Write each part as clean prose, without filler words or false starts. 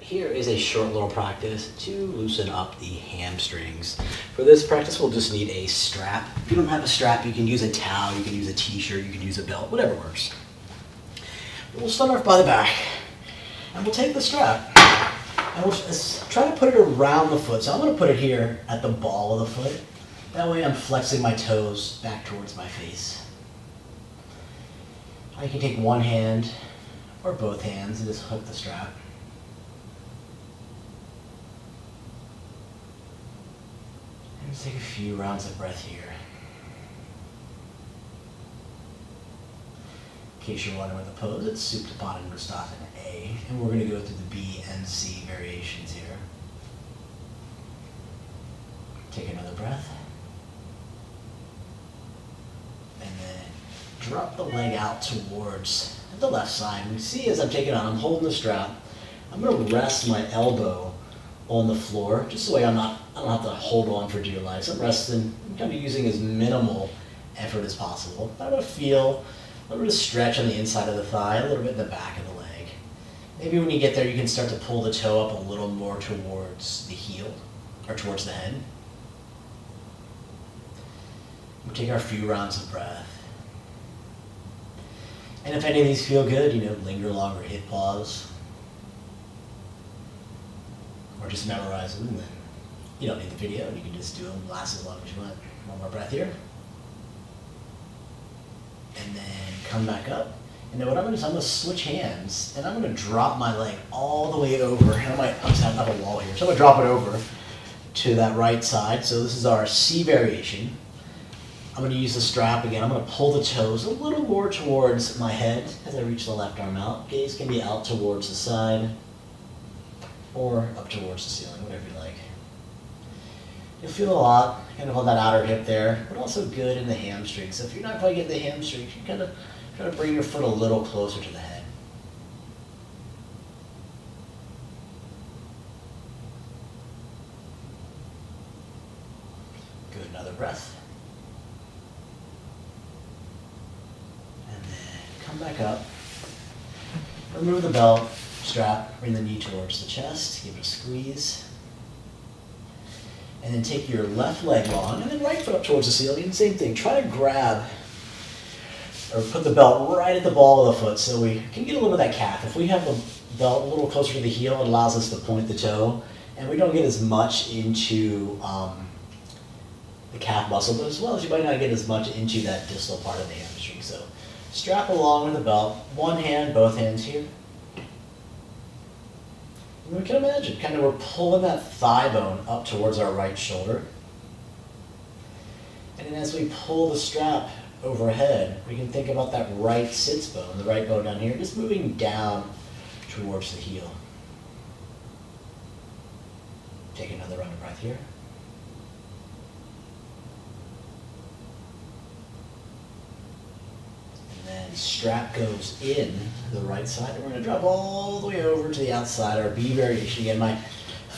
here is a short little practice to loosen up the hamstrings. For this practice, we'll just need a strap. If you don't have a strap, you can use a towel, you can use a t-shirt, you can use a belt, whatever works. We'll start off by the back, and we'll take the strap, and we'll just try to put it around the foot. So I'm going to put it here at the ball of the foot. That way I'm flexing my toes back towards my face. I can take one hand or both hands and just hook the strap. And just take a few rounds of breath here. In case you're wondering what the pose, it's Supta Pada Nustasana A, and we're going to go through the B and C variations here. Take another breath. And then drop the leg out towards the left side. And see, as I'm taking it on, I'm holding the strap. I'm going to rest my elbow on the floor, just so I don't have to hold on for dear life. So I'm resting, I'm kind of using as minimal effort as possible. I'm going to feel a little bit of stretch on the inside of the thigh, a little bit in the back of the leg. Maybe when you get there, you can start to pull the toe up a little more towards the heel, or towards the head. We'll take our few rounds of breath. And if any of these feel good, linger longer, hit pause. Or just memorize them, and then you don't need the video, and you can just do them, last as long as you want. One more breath here. And then come back up. And then what I'm going to do is I'm going to switch hands, and I'm going to drop my leg all the way over. And I have a wall here, so I'm going to drop it over to that right side. So this is our C variation. I'm going to use the strap again. I'm going to pull the toes a little more towards my head as I reach the left arm out. Gaze can be out towards the side or up towards the ceiling, whatever you like. You'll feel a lot kind of on that outer hip there, but also good in the hamstrings. So if you're not quite getting the hamstrings, you kind of try to bring your foot a little closer to the head. Good, another breath. Come back up, remove the belt, strap, bring the knee towards the chest, give it a squeeze, and then take your left leg long, and then right foot up towards the ceiling, same thing, try to grab, or put the belt right at the ball of the foot so we can get a little bit of that calf. If we have the belt a little closer to the heel, it allows us to point the toe, and we don't get as much into the calf muscle, but as well as you might not get as much into that distal part of the hamstring. So strap along with the belt, one hand, both hands here. And we can imagine, kind of we're pulling that thigh bone up towards our right shoulder. And then as we pull the strap overhead, we can think about that right sits bone, the right bone down here, just moving down towards the heel. Take another round of breath here. And strap goes in the right side. We're going to drop all the way over to the outside, our B variation. Again, my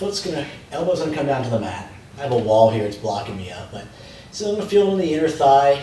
elbow's going to come down to the mat. I have a wall here, it's blocking me up. So I'm going to feel it in the inner thigh.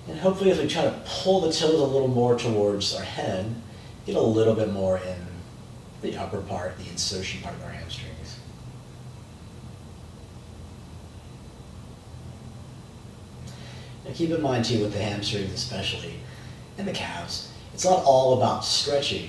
And hopefully if we try to pull the toes a little more towards our head, get a little bit more in the upper part, the insertion part of our hamstrings. Now keep in mind too, with the hamstrings especially, and the calves, it's not all about stretching.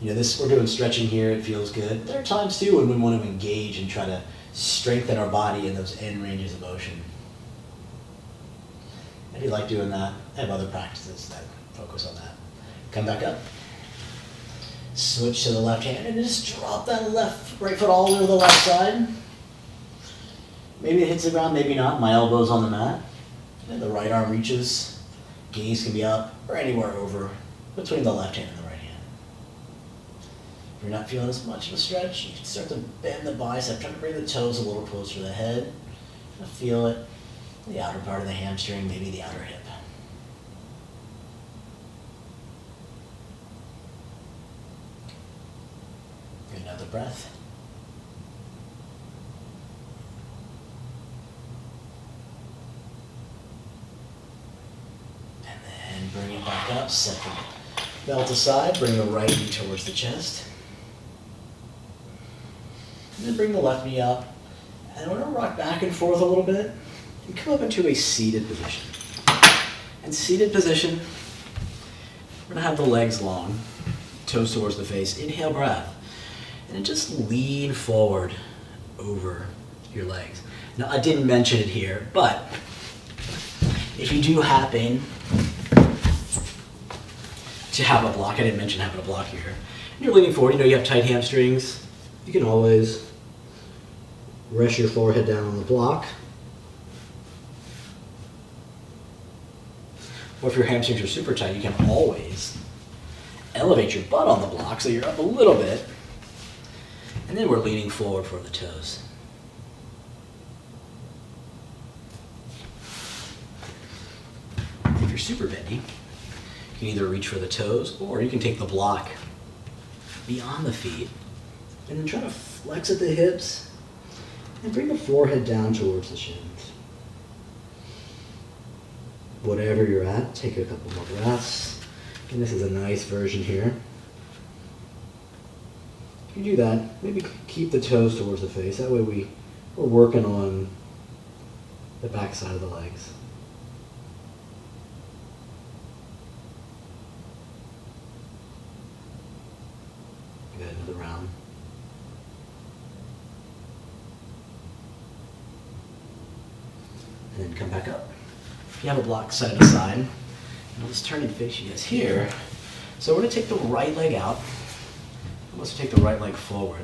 We're doing stretching here, it feels good. There are times too when we want to engage and try to strengthen our body in those end ranges of motion. I do like doing that. I have other practices that focus on that. Come back up. Switch to the left hand and just drop that right foot all over the left side. Maybe it hits the ground, maybe not. My elbow's on the mat. And the right arm reaches. Gaze can be up or anywhere over between the left hand and the right hand. If you're not feeling as much of a stretch, you can start to bend the bicep, try to bring the toes a little closer to the head. Feel it, the outer part of the hamstring, maybe the outer hip. Good, another breath. Bring it back up, set the belt aside, bring the right knee towards the chest. And then bring the left knee up. And we're gonna rock back and forth a little bit and come up into a seated position. And seated position, we're gonna have the legs long, toes towards the face. Inhale, breath. And then just lean forward over your legs. Now, I didn't mention it here, but if you do happen to have a block, I didn't mention having a block here, and you're leaning forward, you know you have tight hamstrings, you can always rest your forehead down on the block. Or if your hamstrings are super tight, you can always elevate your butt on the block so you're up a little bit. And then we're leaning forward for the toes. If you're super bendy, you can either reach for the toes or you can take the block beyond the feet and then try to flex at the hips and bring the forehead down towards the shins. Whatever you're at, take a couple more breaths. And this is a nice version here. If you do that, maybe keep the toes towards the face. That way we're working on the back side of the legs. Good, another round. And then come back up. If you have a block, set it aside. And I'll just turn and face you guys here. So we're going to take the right leg out. Let's take the right leg forward.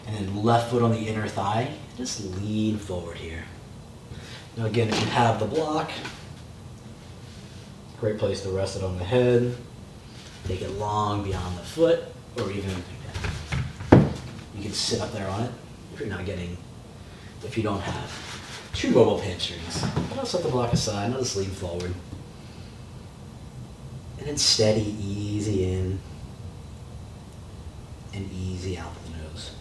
And then left foot on the inner thigh. Just lean forward here. Now again, if you have the block, great place to rest it on the head. Take it long beyond the foot, or even you can sit up there on it if you don't have too mobile hamstrings. I'll set the block aside, I'll just lean forward. And then steady, easy in and easy out the nose.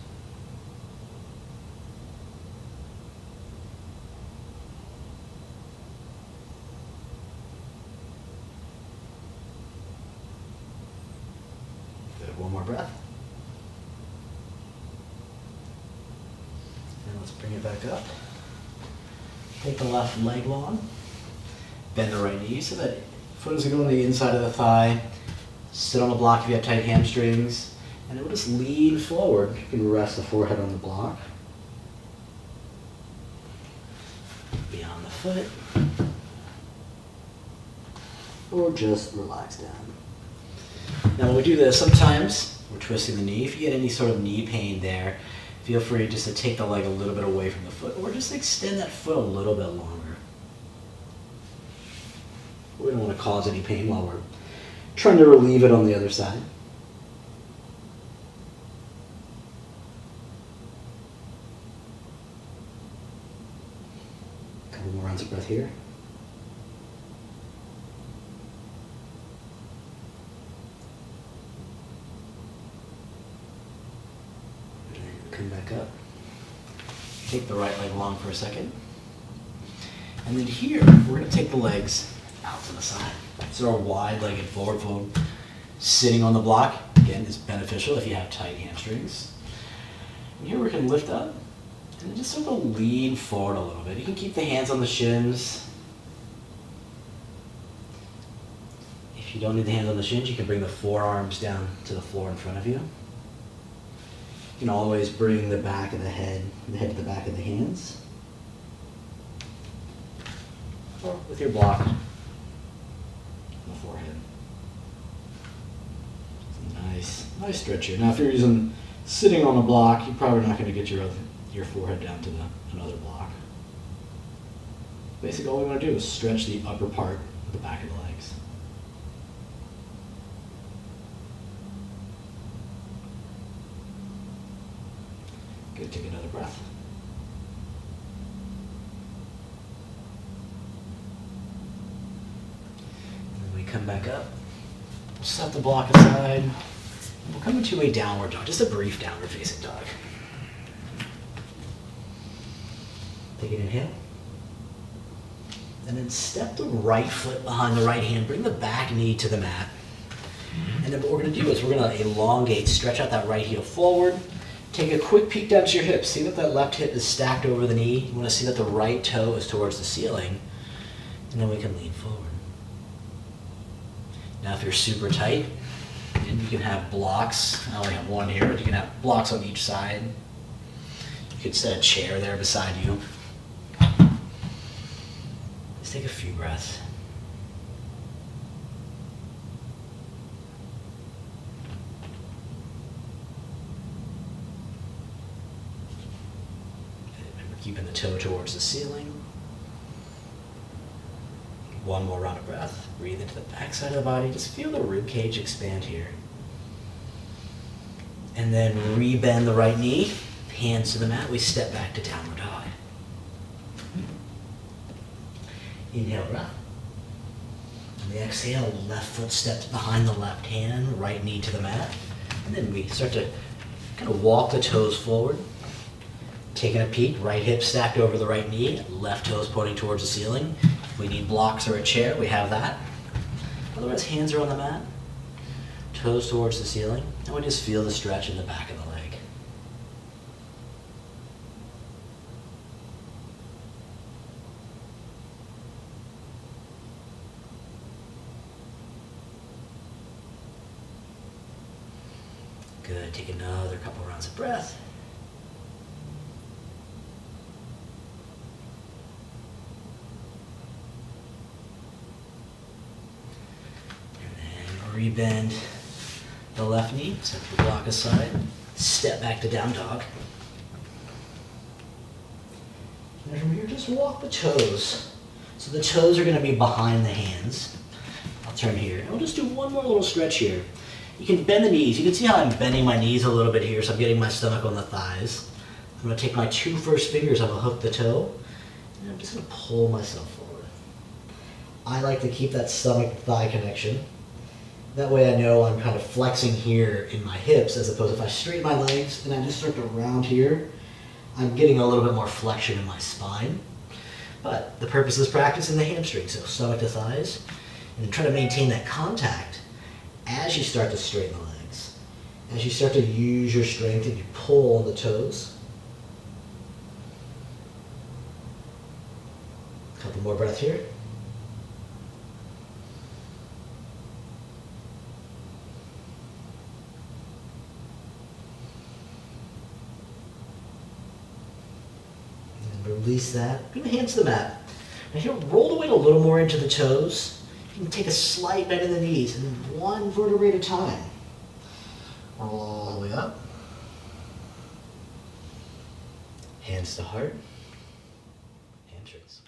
Good, one more breath. And let's bring it back up. Take the left leg long, bend the right knee so that foot is going to go on the inside of the thigh. Sit on the block if you have tight hamstrings. And then we'll just lean forward. You can rest the forehead on the block. Beyond the foot. Or just relax down. Now when we do this, sometimes we're twisting the knee. If you get any sort of knee pain there, feel free just to take the leg a little bit away from the foot, or just extend that foot a little bit longer. We don't want to cause any pain while we're trying to relieve it on the other side. A couple more rounds of breath here. Come back up. Take the right leg long for a second. And then here, we're going to take the legs out to the side. So our wide-legged forward fold sitting on the block, again, is beneficial if you have tight hamstrings. And here we can lift up and then just sort of lean forward a little bit. You can keep the hands on the shins. If you don't need the hands on the shins, you can bring the forearms down to the floor in front of you. You can always bring the back of the head to the back of the hands. Or with your block on the forehead. Nice stretch here. Now if you're sitting on a block, you're probably not going to get your forehead down to another block. Basically all we want to do is stretch the upper part of the back of the legs. Good, take another breath. And then we come back up. We'll set the block aside. And we'll come into a downward dog, just a brief downward facing dog. Take an inhale. And then step the right foot behind the right hand. Bring the back knee to the mat. And then what we're going to do is we're going to elongate, stretch out that right heel forward. Take a quick peek down to your hips. See that that left hip is stacked over the knee. You want to see that the right toe is towards the ceiling. And then we can lean forward. Now if you're super tight, and you can have blocks. I only have one here, but you can have blocks on each side. You could set a chair there beside you. Just take a few breaths. Remember keeping the toe towards the ceiling. One more round of breath. Breathe into the back side of the body. Just feel the rib cage expand here. And then rebend the right knee. Hands to the mat. We step back to downward dog. Inhale, breath. On the exhale, left foot steps behind the left hand, right knee to the mat. And then we start to kind of walk the toes forward. Taking a peek, right hip stacked over the right knee, left toes pointing towards the ceiling. If we need blocks or a chair, we have that. Otherwise, hands are on the mat, toes towards the ceiling, and we just feel the stretch in the back of the leg. Good, take another couple rounds of breath. Rebend the left knee, set the block aside, step back to down dog. And from here, just walk the toes. So the toes are going to be behind the hands. I'll turn here, and we'll just do one more little stretch here. You can bend the knees. You can see how I'm bending my knees a little bit here, so I'm getting my stomach on the thighs. I'm going to take my two first fingers, I'm going to hook the toe, and I'm just going to pull myself forward. I like to keep that stomach-thigh connection. That way I know I'm kind of flexing here in my hips, as opposed to if I straighten my legs and I just start to round here, I'm getting a little bit more flexion in my spine. But the purpose of this practice is the hamstrings, so stomach to thighs, and try to maintain that contact as you start to straighten the legs. As you start to use your strength and you pull on the toes. A couple more breaths here. Release that. Bring the hands to the mat. Now here, roll the weight a little more into the toes. You can take a slight bend in the knees, and then one vertebrae at a time. Roll all the way up. Hands to heart. Hamstrings.